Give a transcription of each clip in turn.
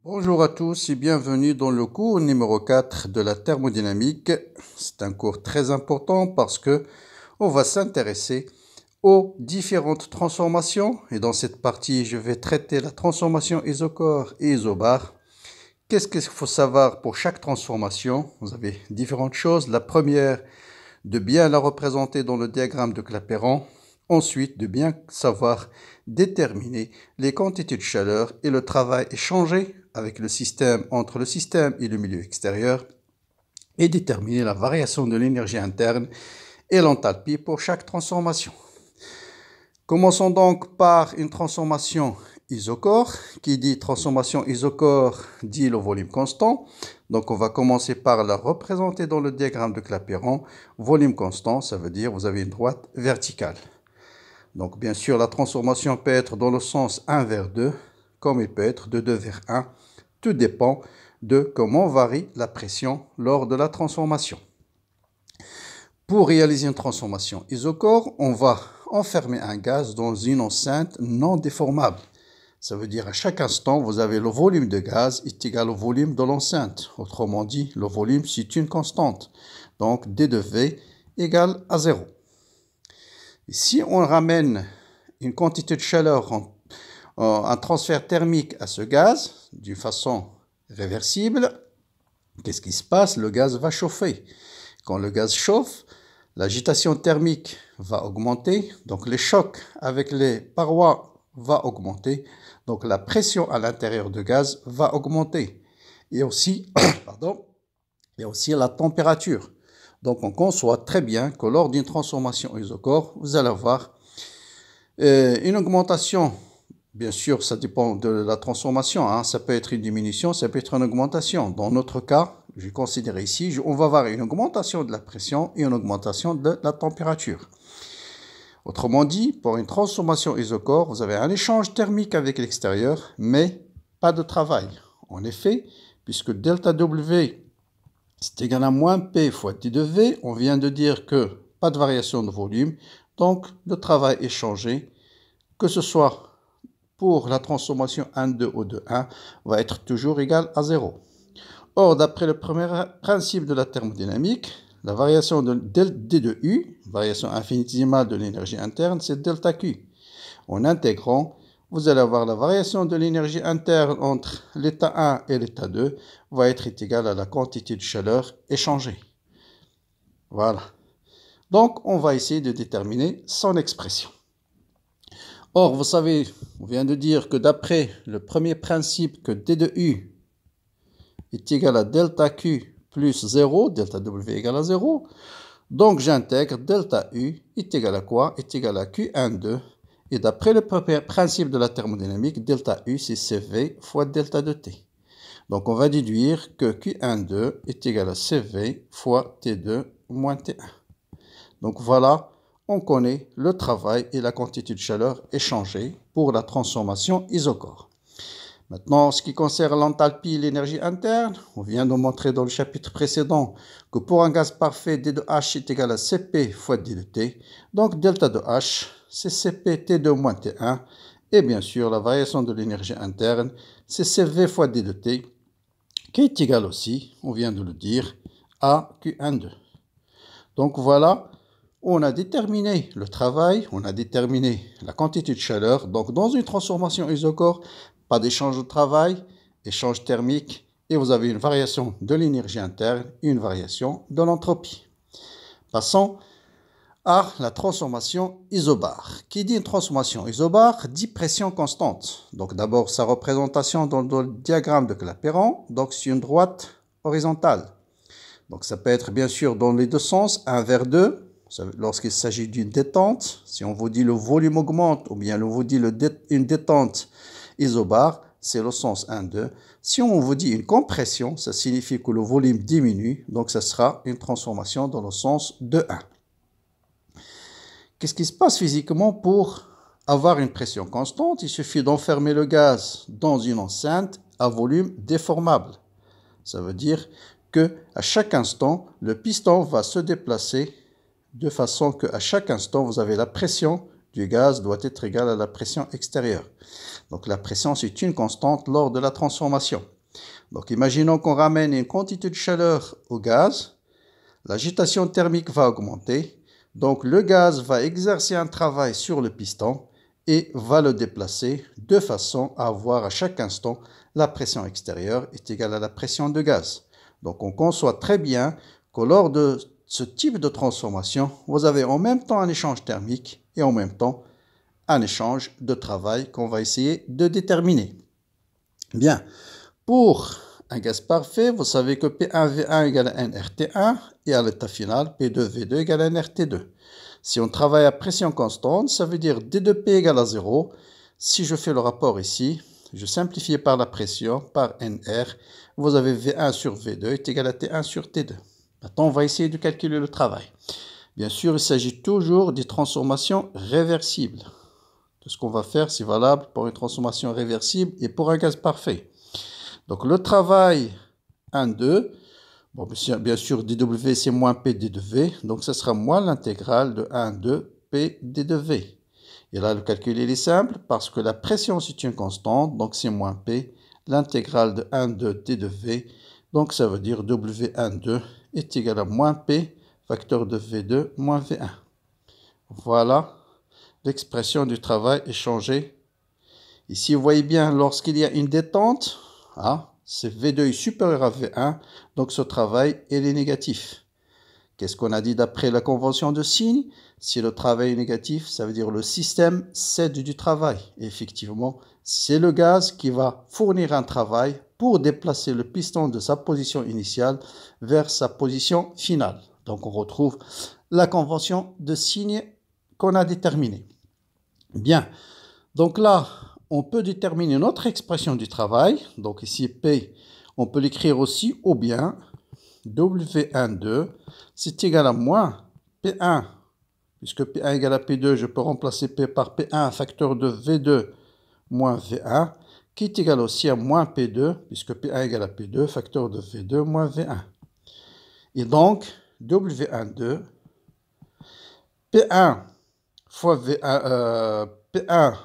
Bonjour à tous et bienvenue dans le cours numéro 4 de la thermodynamique. C'est un cours très important parce que on va s'intéresser aux différentes transformations et dans cette partie, je vais traiter la transformation isocore et isobar. Qu'est-ce qu'il faut savoir pour chaque transformation? Vous avez différentes choses. La première, de bien la représenter dans le diagramme de Clapeyron. Ensuite, de bien savoir déterminer les quantités de chaleur et le travail échangé avec le système, entre le système et le milieu extérieur, et déterminer la variation de l'énergie interne et l'enthalpie pour chaque transformation. Commençons donc par une transformation isocore. Qui dit transformation isocore dit le volume constant. Donc on va commencer par la représenter dans le diagramme de Clapeyron. Volume constant, ça veut dire vous avez une droite verticale. Donc bien sûr la transformation peut être dans le sens 1 vers 2, comme il peut être de 2 vers 1. Tout dépend de comment varie la pression lors de la transformation. Pour réaliser une transformation isocore, on va enfermer un gaz dans une enceinte non déformable. Ça veut dire à chaque instant, vous avez le volume de gaz est égal au volume de l'enceinte. Autrement dit, le volume, c'est une constante. Donc, D de V égale à 0. Et si on ramène une quantité de chaleur, un transfert thermique à ce gaz, d'une façon réversible, qu'est-ce qui se passe? Le gaz va chauffer. Quand le gaz chauffe, l'agitation thermique va augmenter, donc les chocs avec les parois va augmenter, donc la pression à l'intérieur du gaz va augmenter. Et aussi, la température. Donc on conçoit très bien que lors d'une transformation isocore, vous allez avoir une augmentation. Bien sûr, ça dépend de la transformation, hein. Ça peut être une diminution, ça peut être une augmentation. Dans notre cas, je considère ici, on va avoir une augmentation de la pression et une augmentation de la température. Autrement dit, pour une transformation isocore, vous avez un échange thermique avec l'extérieur, mais pas de travail. En effet, puisque delta W c'est égal à moins P fois T de V, on vient de dire que pas de variation de volume, donc le travail échangé, que ce soit pour la transformation 1,2 ou 2,1, va être toujours égal à 0. Or, d'après le premier principe de la thermodynamique, la variation de D de U, variation infinitésimale de l'énergie interne, c'est delta Q. En intégrant, vous allez avoir la variation de l'énergie interne entre l'état 1 et l'état 2 va être égale à la quantité de chaleur échangée. Voilà. Donc, on va essayer de déterminer son expression. Or, vous savez, on vient de dire que d'après le premier principe que D de U est égal à delta Q plus 0, delta W égale à 0, donc j'intègre delta U est égal à quoi? Est égal à Q12. Et d'après le premier principe de la thermodynamique, delta U c'est CV fois delta de T. Donc on va déduire que Q12 est égal à CV fois T2 moins T1. Donc voilà, on connaît le travail et la quantité de chaleur échangée pour la transformation isocore. Maintenant, en ce qui concerne l'enthalpie et l'énergie interne, on vient de montrer dans le chapitre précédent que pour un gaz parfait, D de H est égal à Cp fois D de T. Donc delta de H, c'est Cp T2 moins T1. Et bien sûr, la variation de l'énergie interne, c'est Cv fois D de T, qui est égal aussi, on vient de le dire, à Q12. Donc voilà, on a déterminé le travail, on a déterminé la quantité de chaleur. Donc dans une transformation isocore, pas d'échange de travail, échange thermique, et vous avez une variation de l'énergie interne et une variation de l'entropie. Passons à la transformation isobar. Qui dit une transformation isobar dit pression constante. Donc d'abord sa représentation dans le diagramme de Clapeyron, donc c'est une droite horizontale. Donc ça peut être bien sûr dans les deux sens, 1 vers 2, lorsqu'il s'agit d'une détente. Si on vous dit le volume augmente ou bien on vous dit une détente isobar, c'est le sens 1, 2. Si on vous dit une compression, ça signifie que le volume diminue, donc ça sera une transformation dans le sens 2, 1. Qu'est-ce qui se passe physiquement pour avoir une pression constante? Il suffit d'enfermer le gaz dans une enceinte à volume déformable. Ça veut dire que à chaque instant, le piston va se déplacer de façon qu'à chaque instant, vous avez la pression du gaz doit être égale à la pression extérieure. Donc la pression, c'est une constante lors de la transformation. Donc imaginons qu'on ramène une quantité de chaleur au gaz. L'agitation thermique va augmenter. Donc le gaz va exercer un travail sur le piston et va le déplacer de façon à avoir à chaque instant la pression extérieure est égale à la pression de gaz. Donc on conçoit très bien que lors de ce type de transformation, vous avez en même temps un échange thermique et en même temps un échange de travail qu'on va essayer de déterminer. Bien, pour un gaz parfait, vous savez que P1V1 égale à nRT1 et à l'état final, P2V2 égale à nRT2. Si on travaille à pression constante, ça veut dire D2P égale à 0. Si je fais le rapport ici, je simplifie par la pression, par NR, vous avez V1 sur V2 est égal à T1 sur T2. Maintenant, on va essayer de calculer le travail. Bien sûr, il s'agit toujours des transformations réversibles. Tout ce qu'on va faire, c'est valable pour une transformation réversible et pour un gaz parfait. Donc, le travail 1, 2, bon, bien sûr, dW, c'est moins P d de V. Donc, ce sera moins l'intégrale de 1, 2, P d de V. Et là, le calcul, il est simple parce que la pression, c'est une constante. Donc, c'est moins P. L'intégrale de 1, 2, d de V. Donc, ça veut dire W1, 2 est égal à moins P, facteur de V2, moins V1. Voilà l'expression du travail échangé. Ici, vous voyez bien, lorsqu'il y a une détente, c'est V2 est supérieur à V1, donc ce travail il est négatif. Qu'est-ce qu'on a dit d'après la convention de signe? Si le travail est négatif, ça veut dire le système cède du travail. Et effectivement, c'est le gaz qui va fournir un travail pour déplacer le piston de sa position initiale vers sa position finale. Donc on retrouve la convention de signe qu'on a déterminée. Bien, donc là, on peut déterminer notre expression du travail. Donc ici, P, on peut l'écrire aussi ou bien W12, c'est égal à moins P1. Puisque P1 égale à P2, je peux remplacer P par P1, facteur de V2 moins V1, qui est égal aussi à moins P2, puisque P1 égale à P2, facteur de V2 moins V1. Et donc, W12, P1 fois V1,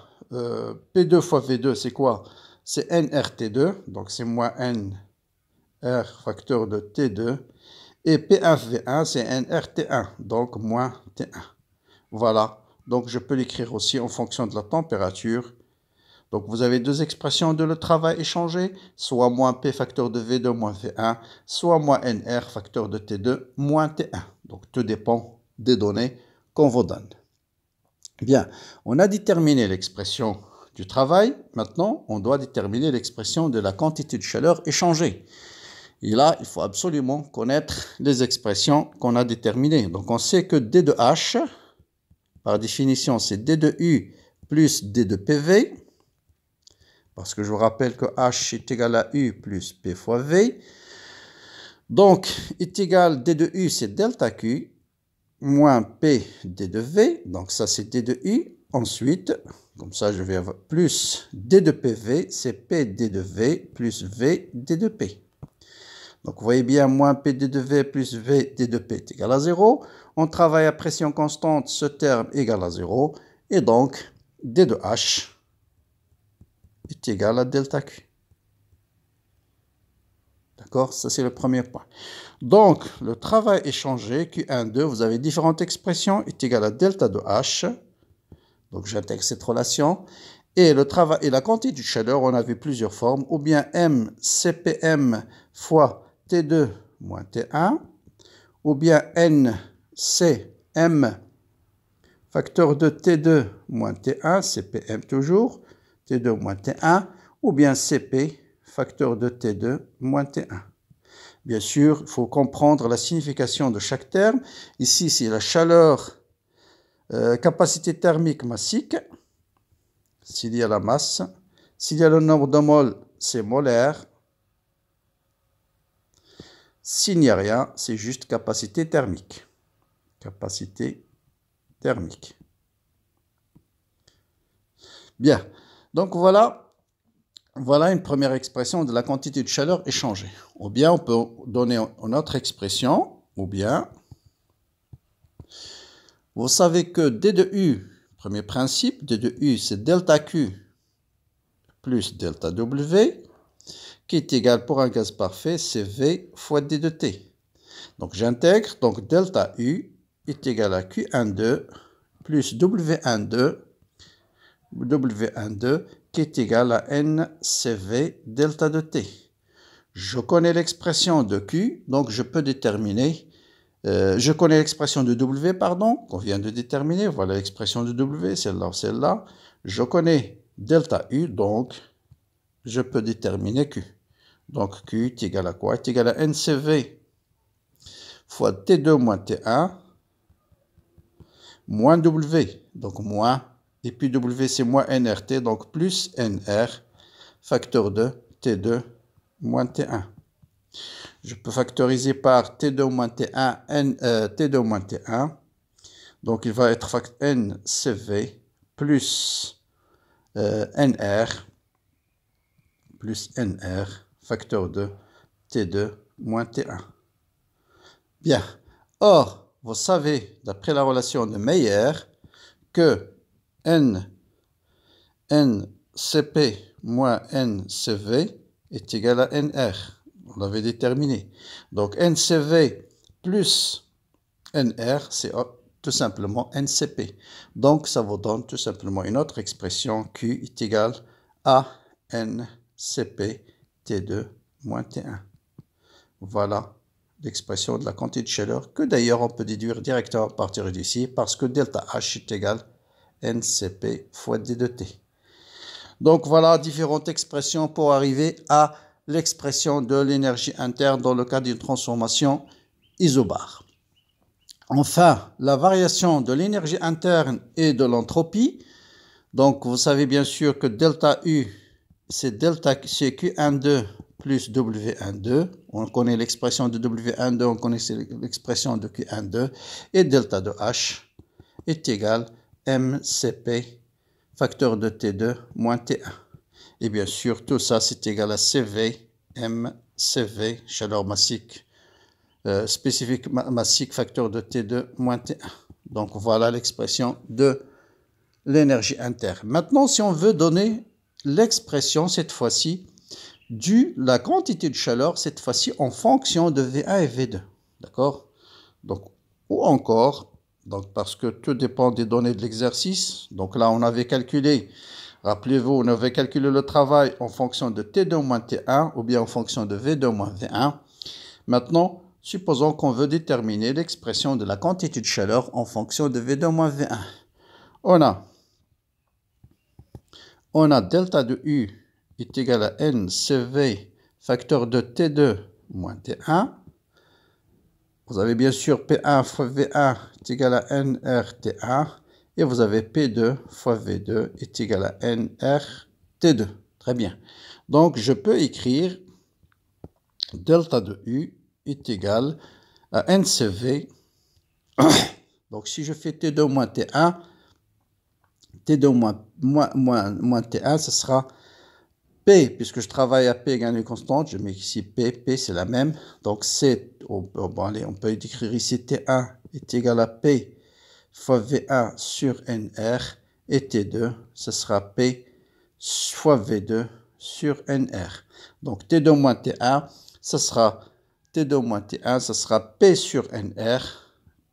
P2 fois V2, c'est quoi? C'est nRT2, donc c'est moins nR facteur de T2. Et P1V1, c'est nRT1, donc moins T1. Voilà, donc je peux l'écrire aussi en fonction de la température. Donc vous avez deux expressions de le travail échangé, soit moins P facteur de V2 moins V1, soit moins NR facteur de T2 moins T1. Donc tout dépend des données qu'on vous donne. Bien, on a déterminé l'expression du travail. Maintenant, on doit déterminer l'expression de la quantité de chaleur échangée. Et là, il faut absolument connaître les expressions qu'on a déterminées. Donc on sait que D de H, par définition, c'est D de U plus D de PV. Parce que je vous rappelle que H est égal à U plus P fois V. Donc, est égal D de U, c'est delta Q, moins P D de V. Donc, ça, c'est D de U. Ensuite, comme ça, je vais avoir plus D de PV, c'est P D de V plus V D de P. Donc, vous voyez bien, moins P D de V plus V D de P est égal à 0. On travaille à pression constante, ce terme est égal à 0. Et donc, D de H est égal à delta Q. D'accord? Ça, c'est le premier point. Donc, le travail échangé, Q1, 2, vous avez différentes expressions, est égal à delta de H. Donc, j'intègre cette relation. Et le travail et la quantité de chaleur, on avait plusieurs formes. Ou bien M CPM fois T2 moins T1. Ou bien N CM facteur de T2 moins T1, CPM toujours, T2 moins T1, ou bien CP, facteur de T2 moins T1. Bien sûr, il faut comprendre la signification de chaque terme. Ici, c'est la chaleur, capacité thermique massique, s'il y a la masse. S'il y a le nombre de moles, c'est molaire. S'il n'y a rien, c'est juste capacité thermique. Capacité thermique. Bien, donc voilà une première expression de la quantité de chaleur échangée. Ou bien on peut donner une autre expression, ou bien vous savez que D de U, premier principe, D de U c'est delta Q plus delta W. qui est égal pour un gaz parfait, c'est V fois D de T. Donc j'intègre, donc delta U est égal à Q12 plus W12 qui est égal à NCV delta de T. Je connais l'expression de Q, donc je peux déterminer, je connais l'expression de W, pardon, qu'on vient de déterminer, voilà l'expression de W, celle-là ou celle-là. Je connais delta U, donc je peux déterminer Q. Donc Q est égal à quoi? Est égal à NCV fois T2 moins T1 moins W, donc moins, et puis W c'est moins NRT, donc plus NR, facteur de T2 moins T1. Je peux factoriser par T2 moins T1, T2 moins T1, donc il va être NCV plus NR, facteur de T2 moins T1. Bien. Or, vous savez, d'après la relation de Meyer, que NCP moins NCV est égal à NR. On l'avait déterminé. Donc, NCV plus NR, c'est tout simplement NCP. Donc, ça vous donne tout simplement une autre expression, Q est égal à NCP T2 moins T1. Voilà l'expression de la quantité de chaleur, que d'ailleurs on peut déduire directement à partir d'ici, parce que delta H est égal à NCP fois D de T. Donc voilà différentes expressions pour arriver à l'expression de l'énergie interne dans le cas d'une transformation isobare. Enfin, la variation de l'énergie interne et de l'entropie. Donc vous savez bien sûr que delta U, c'est Q12 plus W12. On connaît l'expression de W12, on connaît l'expression de Q12. Et delta de H est égal à MCP, facteur de T2 moins T1. Et bien sûr, tout ça, c'est égal à CV, MCV, chaleur massique, spécifique massique, facteur de T2 moins T1. Donc voilà l'expression de l'énergie interne. Maintenant, si on veut donner l'expression, cette fois-ci, la quantité de chaleur, cette fois-ci, en fonction de V1 et V2. D'accord? Donc, ou encore, donc parce que tout dépend des données de l'exercice. Donc là, on avait calculé, rappelez-vous, on avait calculé le travail en fonction de T2 moins T1 ou bien en fonction de V2 moins V1. Maintenant, supposons qu'on veut déterminer l'expression de la quantité de chaleur en fonction de V2 moins V1. On a delta de U est égal à NCV facteur de T2 moins T1. Vous avez bien sûr P1 fois V1 est égal à NRT1. Et vous avez P2 fois V2 est égal à NRT2. Très bien. Donc, je peux écrire delta de U est égal à NCV. Donc, si je fais T2 moins T1, T2 moins T1, ce sera P, puisque je travaille à P égale une constante, je mets ici P c'est la même. Donc C, on peut écrire ici T1 est égal à P fois V1 sur NR, et T2, ce sera P fois V2 sur NR. Donc T2 moins T1, ce sera T2 moins T1, ce sera P sur NR,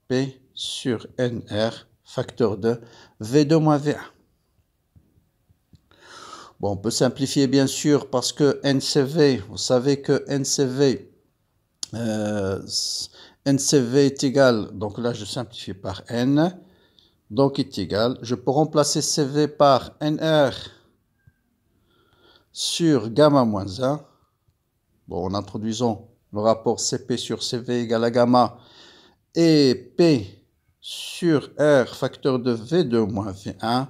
P sur NR, facteur de V2 moins V1. Bon, on peut simplifier bien sûr parce que NCV, vous savez que NCV est égal, donc là je simplifie par N, donc est égal, je peux remplacer CV par NR sur gamma moins 1. Bon, en introduisant le rapport CP sur CV égale à gamma et P sur R facteur de V2 moins V1.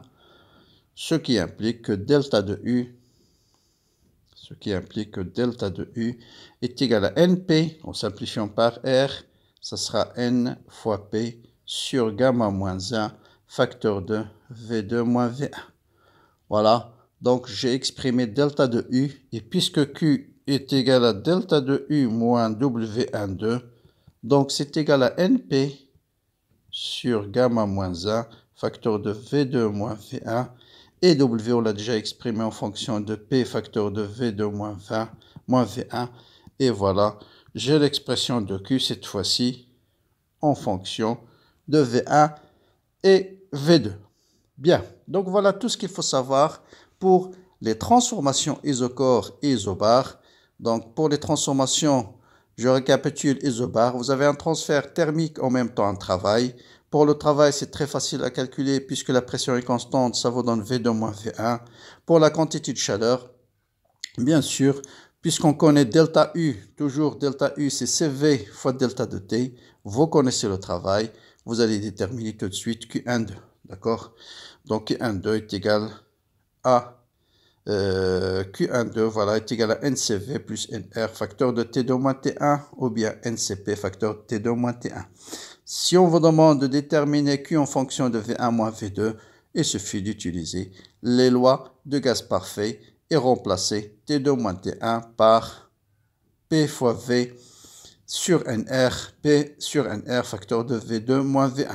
Ce qui implique que delta de U est égal à NP, en simplifiant par R, ça sera N fois P sur gamma moins 1, facteur de V2 moins V1. Voilà, donc j'ai exprimé delta de U, et puisque Q est égal à delta de U moins W12, donc c'est égal à NP sur gamma moins 1, facteur de V2 moins V1, Et W, on l'a déjà exprimé en fonction de P facteur de V2 moins 20 moins V1. Et voilà, j'ai l'expression de Q cette fois-ci en fonction de V1 et V2. Bien, donc voilà tout ce qu'il faut savoir pour les transformations isocore et isobar. Donc pour les transformations, je récapitule isobar. Vous avez un transfert thermique en même temps un travail. Pour le travail, c'est très facile à calculer puisque la pression est constante, ça vous donne V2 moins V1. Pour la quantité de chaleur, bien sûr, puisqu'on connaît delta U, toujours delta U, c'est CV fois delta de T. Vous connaissez le travail. Vous allez déterminer tout de suite Q12, d'accord? Donc Q12 est égal à Q12, voilà, est égal à NCV plus NR, facteur de T2 moins T1, ou bien NCP, facteur de T2 moins T1. Si on vous demande de déterminer Q en fonction de V1 moins V2, il suffit d'utiliser les lois de gaz parfait et remplacer T2 moins T1 par P fois V sur NR, P sur NR, facteur de V2 moins V1.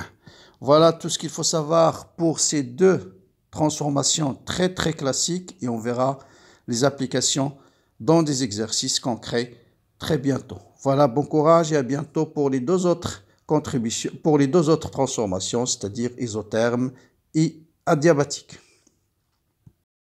Voilà tout ce qu'il faut savoir pour ces deux transformations très classiques et on verra les applications dans des exercices concrets très bientôt. Voilà, bon courage et à bientôt pour les deux autres contributions, pour les deux autres transformations, c'est-à-dire isotherme et adiabatique.